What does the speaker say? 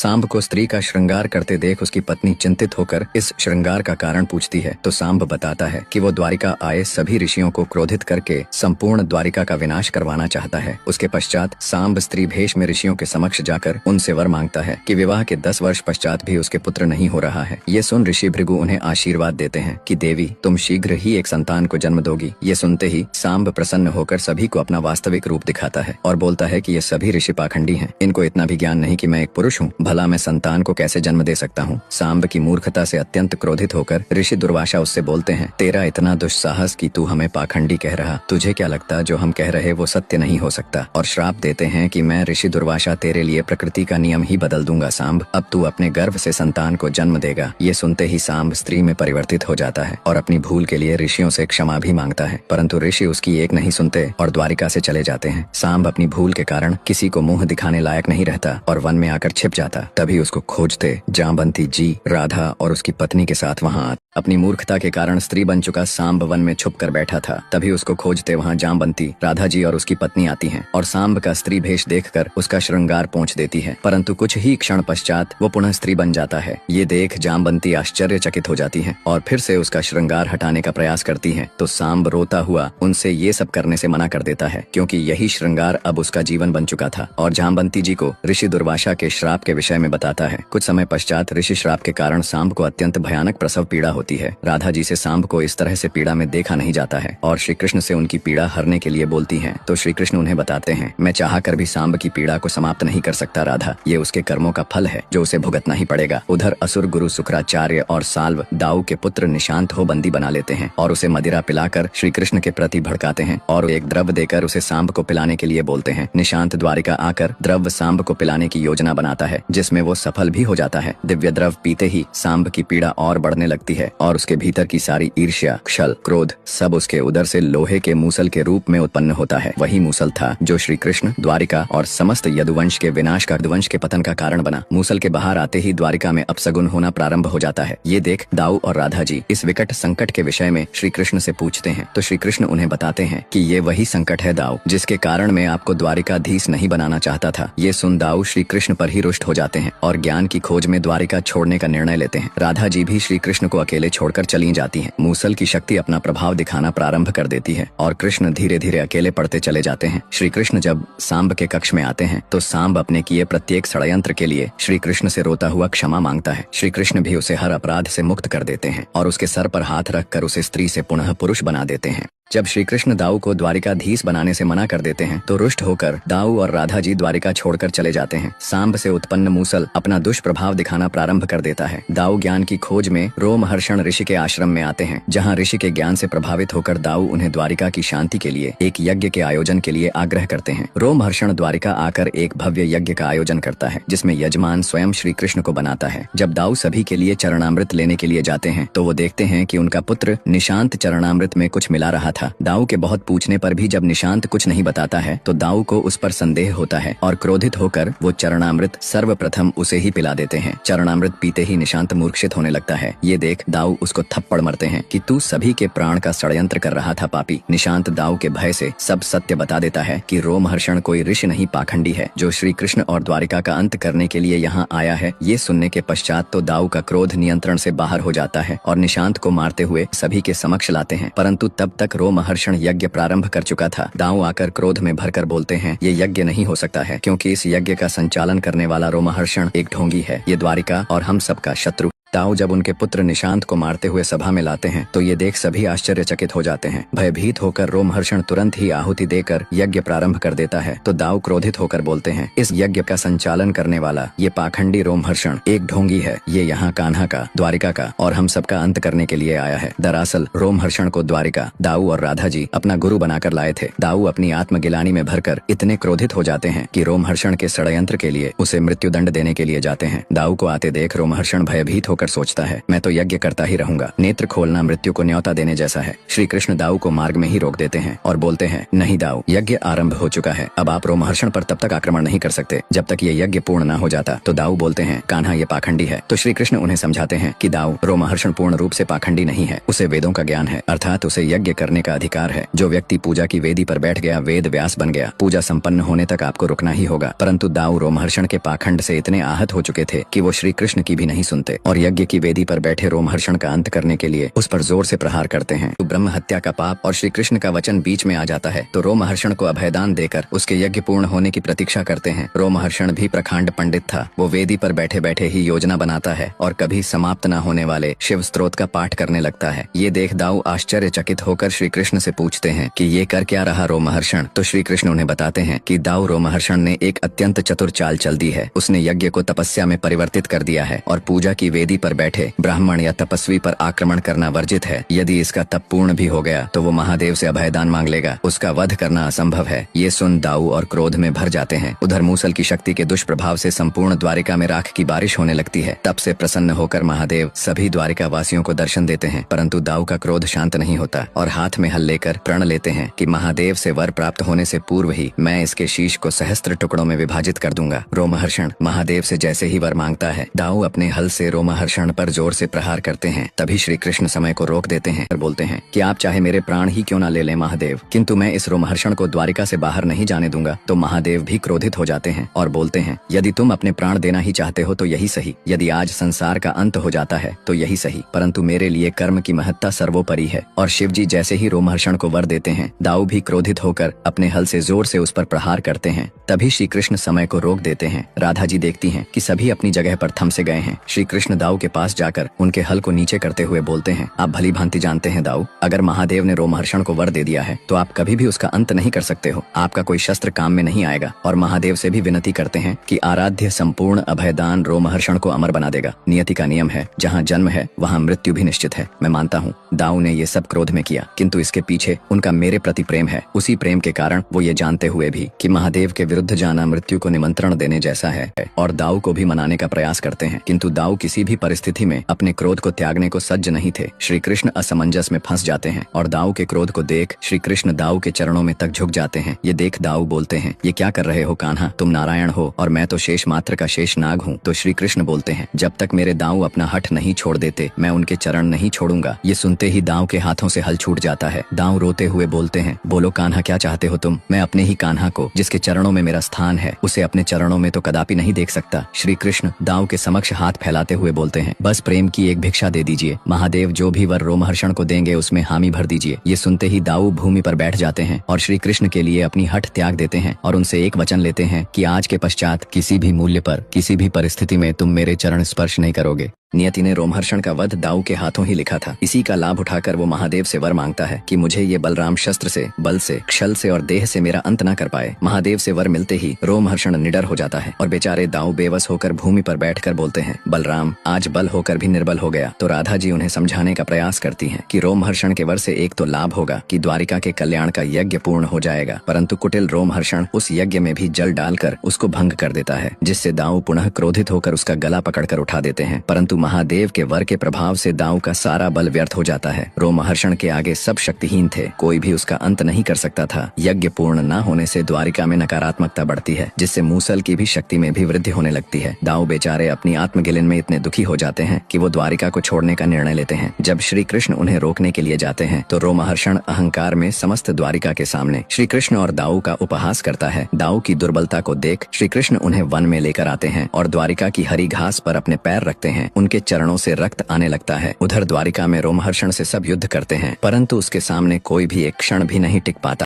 सांब को स्त्री का श्रृंगार करते देख उसकी पत्नी चिंतित होकर इस श्रृंगार का कारण पूछती है तो सांब बताता है कि वो द्वारिका आए सभी ऋषियों को क्रोधित करके संपूर्ण द्वारिका का विनाश करवाना चाहता है। उसके पश्चात सांब स्त्री भेष में ऋषियों के समक्ष जाकर उनसे वर मांगता है कि विवाह के 10 वर्ष पश्चात भी उसके पुत्र नहीं हो रहा है। ये सुन ऋषि भृगु उन्हें आशीर्वाद देते हैं कि देवी तुम शीघ्र ही एक संतान को जन्म दोगी। ये सुनते ही सांब प्रसन्न होकर सभी को अपना वास्तविक रूप दिखाता है और बोलता है कि ये सभी ऋषि पाखंडी हैं। इनको इतना भी ज्ञान नहीं कि मैं एक पुरुष हूँ, भला मैं संतान को कैसे जन्म दे सकता हूँ। सांब की मूर्खता से अत्यंत क्रोधित होकर ऋषि दुर्वासा उससे बोलते हैं, तेरा इतना दुस्साहस कि तू हमें पाखंडी कह रहा, तुझे क्या लगता जो हम कह रहे वो सत्य नहीं हो सकता। और श्राप देते हैं कि मैं ऋषि दुर्वासा तेरे लिए प्रकृति का नियम ही बदल दूंगा सांब, अब तू अपने गर्भ से संतान को जन्म देगा। ये सुनते ही सांब स्त्री में परिवर्तित हो जाता है और अपनी भूल के लिए ऋषियों से क्षमा भी मांगता है, परंतु ऋषि उसकी एक नहीं सुनते और द्वारिका से चले जाते हैं। सांब अपनी भूल के कारण किसी को मुंह दिखाने लायक नहीं रहता और वन में आकर छिप जाता। तभी उसको खोजते जामवंती जी, राधा और उसकी पत्नी के साथ वहाँ अपनी मूर्खता के कारण स्त्री बन चुका सांब वन में छुप कर बैठा था। तभी उसको खोजते वहाँ जामवंती, राधा जी और उसकी पत्नी आती हैं और सांब का स्त्री भेष देखकर उसका श्रृंगार पोंछ देती है, परंतु कुछ ही क्षण पश्चात वो पुनः स्त्री बन जाता है। ये देख जामवंती आश्चर्यचकित हो जाती है और फिर से उसका श्रृंगार हटाने का प्रयास करती है तो सांब रोता हुआ उनसे ये सब करने से मना कर देता है, क्योंकि यही श्रृंगार अब उसका जीवन बन चुका था। और जामवंती जी को ऋषि दुर्वासा के श्राप के विषय में बताता है। कुछ समय पश्चात ऋषि श्राप के कारण सांब को अत्यंत भयानक प्रसव पीड़ा होती है। राधा जी से सांब को इस तरह से पीड़ा में देखा नहीं जाता है और श्री कृष्ण से उनकी पीड़ा हरने के लिए बोलती हैं तो श्री कृष्ण उन्हें बताते हैं, मैं चाहकर भी सांब की पीड़ा को समाप्त नहीं कर सकता राधा, ये उसके कर्मों का फल है जो उसे भुगतना ही पड़ेगा। उधर असुर गुरु शुक्राचार्य और साल्व दाऊ के पुत्र निशांत हो बंदी बना लेते हैं और उसे मदिरा पिलाकर श्री कृष्ण के प्रति भड़काते हैं और एक द्रव्य देकर उसे सांब को पिलाने के लिए बोलते हैं। निशांत द्वारिका आकर द्रव्य सांब को पिलाने की योजना बनाता है, जिसमें वो सफल भी हो जाता है। दिव्य द्रव्य पीते ही सांब की पीड़ा और बढ़ने लगती है और उसके भीतर की सारी ईर्ष्या, क्षल, क्रोध सब उसके उदर से लोहे के मूसल के रूप में उत्पन्न होता है। वही मूसल था जो श्री कृष्ण, द्वारिका और समस्त यदुवंश के विनाश का, यदुवंश के पतन का कारण बना। मूसल के बाहर आते ही द्वारिका में अपशगुन होना प्रारंभ हो जाता है। ये देख दाऊ और राधा जी इस विकट संकट के विषय में श्री कृष्ण से पूछते हैं तो श्री कृष्ण उन्हें बताते हैं कि ये वही संकट है दाऊ, जिसके कारण मैं आपको द्वारिकाधीश नहीं बनाना चाहता था। ये सुन दाऊ श्री कृष्ण पर ही रुष्ट हो जाते हैं और ज्ञान की खोज में द्वारिका छोड़ने का निर्णय लेते हैं। राधा जी भी श्री कृष्ण को अकेले छोड़कर चली जाती हैं। मूसल की शक्ति अपना प्रभाव दिखाना प्रारंभ कर देती है और कृष्ण धीरे धीरे अकेले पड़ते चले जाते हैं। श्री कृष्ण जब सांब के कक्ष में आते हैं तो सांब अपने किए प्रत्येक षड्यंत्र के लिए श्री कृष्ण से रोता हुआ क्षमा मांगता है। श्री कृष्ण भी उसे हर अपराध से मुक्त कर देते हैं और उसके सर पर हाथ रखकर उसे स्त्री से पुनः पुरुष बना देते हैं। जब श्री कृष्ण दाऊ को द्वारिकाधीश बनाने से मना कर देते हैं तो रुष्ट होकर दाऊ और राधा जी द्वारिका छोड़कर चले जाते हैं। सांब से उत्पन्न मूसल अपना दुष्प्रभाव दिखाना प्रारंभ कर देता है। दाऊ ज्ञान की खोज में रोमहर्षण ऋषि के आश्रम में आते हैं, जहाँ ऋषि के ज्ञान से प्रभावित होकर दाऊ उन्हें द्वारिका की शांति के लिए एक यज्ञ के आयोजन के लिए आग्रह करते हैं। रोमहर्षण द्वारिका आकर एक भव्य यज्ञ का आयोजन करता है, जिसमें यजमान स्वयं श्री कृष्ण को बनाता है। जब दाऊ सभी के लिए चरणामृत लेने के लिए जाते हैं तो वो देखते हैं कि उनका पुत्र निशांत चरणामृत में कुछ मिला रहा था। दाऊ के बहुत पूछने पर भी जब निशांत कुछ नहीं बताता है तो दाऊ को उस पर संदेह होता है और क्रोधित होकर वो चरणामृत सर्वप्रथम उसे ही पिला देते हैं। चरणामृत पीते ही निशांत मूर्छित होने लगता है। ये देख दाऊ उसको थप्पड़ मारते हैं कि तू सभी के प्राण का षड्यंत्र कर रहा था पापी। निशांत दाऊ के भय से सब सत्य बता देता है कि रोमहर्षण कोई ऋषि नहीं, पाखंडी है जो श्री कृष्ण और द्वारिका का अंत करने के लिए यहाँ आया है। ये सुनने के पश्चात तो दाऊ का क्रोध नियंत्रण से बाहर हो जाता है और निशांत को मारते हुए सभी के समक्ष लाते हैं, परंतु तब तक रोमहर्षण यज्ञ प्रारंभ कर चुका था। दाऊ आकर क्रोध में भरकर बोलते हैं, ये यज्ञ नहीं हो सकता है, क्योंकि इस यज्ञ का संचालन करने वाला रोमहर्षण एक ढोंगी है। ये द्वारिका और हम सबका शत्रु। दाऊ जब उनके पुत्र निशांत को मारते हुए सभा में लाते हैं तो ये देख सभी आश्चर्यचकित हो जाते हैं। भयभीत होकर रोमहर्षण तुरंत ही आहुति देकर यज्ञ प्रारंभ कर देता है तो दाऊ क्रोधित होकर बोलते हैं, इस यज्ञ का संचालन करने वाला ये पाखंडी रोमहर्षण एक ढोंगी है। ये यहाँ कान्हा का, द्वारिका का और हम सबका अंत करने के लिए आया है। दरअसल रोमहर्षण को द्वारिका, दाऊ और राधा जी अपना गुरु बनाकर लाए थे। दाऊ अपनी आत्मगिलानी में भरकर इतने क्रोधित हो जाते हैं कि रोमहर्षण के षड्यंत्र के लिए उसे मृत्युदंड देने के लिए जाते हैं। दाऊ को आते देख रोमहर्षण भयभीत होकर होकर सोचता है, मैं तो यज्ञ करता ही रहूंगा। नेत्र खोलना मृत्यु को न्योता देने जैसा है। श्री कृष्ण दाऊ को मार्ग में ही रोक देते हैं और बोलते हैं, नहीं दाऊ, यज्ञ आरंभ हो चुका है, अब आप रोमहर्षण पर तब तक आक्रमण नहीं कर सकते जब तक ये यज्ञ पूर्ण न हो जाता। तो दाऊ बोलते हैं, कान्हा ये पाखंडी है। तो श्री कृष्ण उन्हें समझाते हैं कि दाऊ, रोमहर्षण पूर्ण रूप से पाखंडी नहीं है, उसे वेदों का ज्ञान है, अर्थात उसे यज्ञ करने का अधिकार है। जो व्यक्ति पूजा की वेदी पर बैठ गया वेद व्यास बन गया। पूजा संपन्न होने तक आपको रुकना ही होगा। परंतु दाऊ रोमहर्षण के पाखंड से इतने आहत हो चुके थे कि वो श्री कृष्ण की भी नहीं सुनते और यज्ञ की वेदी पर बैठे रोमहर्षण का अंत करने के लिए उस पर जोर से प्रहार करते हैं। तो ब्रह्म हत्या का पाप और श्री कृष्ण का वचन बीच में आ जाता है। तो रोमहर्षण को अभयदान देकर उसके यज्ञ पूर्ण होने की प्रतीक्षा करते हैं। रोमहर्षण भी प्रखंड पंडित था। वो वेदी पर बैठे बैठे ही योजना बनाता है और कभी समाप्त न होने वाले शिव स्तोत्र का पाठ करने लगता है। ये देख दाऊ आश्चर्यचकित होकर श्री कृष्ण से पूछते हैं कि ये कर क्या रहा रोमहर्षण। तो श्री कृष्ण उन्हें बताते हैं कि दाऊ, रोमहर्षण ने एक अत्यंत चतुर चाल चल दी है। उसने यज्ञ को तपस्या में परिवर्तित कर दिया है और पूजा की वेदी पर बैठे ब्राह्मण या तपस्वी पर आक्रमण करना वर्जित है। यदि इसका तप पूर्ण भी हो गया तो वो महादेव से अभयदान मांग लेगा। उसका वध करना असंभव है। ये सुन दाऊ और क्रोध में भर जाते हैं। उधर मूसल की शक्ति के दुष्प्रभाव से संपूर्ण द्वारिका में राख की बारिश होने लगती है। तब से प्रसन्न होकर महादेव सभी द्वारिका वासियों को दर्शन देते हैं। परंतु दाऊ का क्रोध शांत नहीं होता और हाथ में हल लेकर प्रण लेते हैं कि महादेव से वर प्राप्त होने से पूर्व ही मैं इसके शीश को सहस्त्र टुकड़ों में विभाजित कर दूंगा। रोमहर्षण महादेव से जैसे ही वर मांगता है, दाऊ अपने हल से रोमहर्षण पर जोर से प्रहार करते हैं। तभी श्री कृष्ण समय को रोक देते हैं और बोलते हैं कि आप चाहे मेरे प्राण ही क्यों न ले लें महादेव, किंतु मैं इस रोमहर्षण को द्वारिका से बाहर नहीं जाने दूंगा। तो महादेव भी क्रोधित हो जाते हैं और बोलते हैं, यदि तुम अपने प्राण देना ही चाहते हो तो यही सही। यदि आज संसार का अंत हो जाता है तो यही सही, परंतु मेरे लिए कर्म की महत्ता सर्वोपरि है। और शिव जी जैसे ही रोमहर्षण को वर देते हैं, दाऊ भी क्रोधित होकर अपने हल से जोर से उस पर प्रहार करते हैं। तभी श्री कृष्ण समय को रोक देते हैं। राधा जी देखती हैं कि सभी अपनी जगह पर थम से गए हैं। श्री कृष्ण दाऊ के पास जाकर उनके हल को नीचे करते हुए बोलते हैं, आप भली भांति जानते हैं दाऊ, अगर महादेव ने रोमहर्षण को वर दे दिया है तो आप कभी भी उसका अंत नहीं कर सकते हो। आपका कोई शस्त्र काम में नहीं आएगा। और महादेव से भी विनती करते हैं कि आराध्य संपूर्ण अभयदान रोमहर्षण को अमर बना देगा। नियति का नियम है, जहाँ जन्म है वहाँ मृत्यु भी निश्चित है। मैं मानता हूँ दाऊ ने ये सब क्रोध में किया, किंतु इसके पीछे उनका मेरे प्रति प्रेम है। उसी प्रेम के कारण वो ये जानते हुए भी कि महादेव के विरुद्ध जाना मृत्यु को निमंत्रण देने जैसा है और दाऊ को भी मनाने का प्रयास करते हैं। किंतु दाऊ किसी भी परिस्थिति में अपने क्रोध को त्यागने को सज्ज नहीं थे। श्री कृष्ण असमंजस में फंस जाते हैं और दाऊ के क्रोध को देख श्री कृष्ण दाऊ के चरणों में तक झुक जाते हैं। ये देख दाऊ बोलते हैं, ये क्या कर रहे हो कान्हा, तुम नारायण हो और मैं तो शेष मात्र का शेष नाग हूँ। तो श्री कृष्ण बोलते हैं, जब तक मेरे दाऊ अपना हठ नहीं छोड़ देते मैं उनके चरण नहीं छोड़ूंगा। ये सुनते ही दाऊ के हाथों से हल छूट जाता है। दाऊ रोते हुए बोलते हैं, बोलो कान्हा क्या चाहते हो तुम। मैं अपने ही कान्हा को, जिसके चरणों में मेरा स्थान है, उसे अपने चरणों में तो कदापि नहीं देख सकता। श्री कृष्ण दाऊ के समक्ष हाथ फैलाते हुए बोलते हैं, बस प्रेम की एक भिक्षा दे दीजिए। महादेव जो भी वर रोमहर्षण को देंगे उसमें हामी भर दीजिए। ये सुनते ही दाऊ भूमि पर बैठ जाते हैं और श्री कृष्ण के लिए अपनी हठ त्याग देते हैं और उनसे एक वचन लेते हैं कि आज के पश्चात किसी भी मूल्य पर, किसी भी परिस्थिति में तुम मेरे चरण स्पर्श नहीं करोगे। नियति ने रोमहर्षण का वध दाऊ के हाथों ही लिखा था। इसी का लाभ उठाकर वो महादेव से वर मांगता है कि मुझे ये बलराम शस्त्र से, बल से, क्षल से और देह से मेरा अंत न कर पाए। महादेव से वर मिलते ही रोमहर्षण निडर हो जाता है और बेचारे दाऊ बेबस होकर भूमि पर बैठकर बोलते हैं, बलराम आज बल होकर भी निर्बल हो गया। तो राधा जी उन्हें समझाने का प्रयास करती हैं कि रोमहर्षण के वर से एक तो लाभ होगा कि द्वारिका के कल्याण का यज्ञ पूर्ण हो जाएगा, परंतु कुटिल रोमहर्षण उस यज्ञ में भी जल डालकर उसको भंग कर देता है, जिससे दाऊ पुनः क्रोधित होकर उसका गला पकड़कर उठा देते हैं। परंतु महादेव के वर के प्रभाव से दाऊ का सारा बल व्यर्थ हो जाता है। रोमहर्षण के आगे सब शक्तिहीन थे, कोई भी उसका अंत नहीं कर सकता था। यज्ञ पूर्ण न होने से द्वारिका में नकारात्मकता बढ़ती है, जिससे मूसल की भी शक्ति में भी वृद्धि होने लगती है। दाऊ बेचारे अपनी आत्मगिलन में इतने दुखी हो जाते हैं कि वो द्वारिका को छोड़ने का निर्णय लेते हैं। जब श्री कृष्ण उन्हें रोकने के लिए जाते हैं तो रोमहर्षण अहंकार में समस्त द्वारिका के सामने श्री कृष्ण और दाऊ का उपहास करता है। दाऊ की दुर्बलता को देख श्री कृष्ण उन्हें वन में लेकर आते हैं और द्वारिका की हरी घास पर अपने पैर रखते हैं। उनके चरणों से रक्त आने लगता है। उधर द्वारिका में रोमहर्षण से सब युद्ध करते हैं, परंतु उसके सामने कोई भी एक क्षण भी नहीं टिक पाता।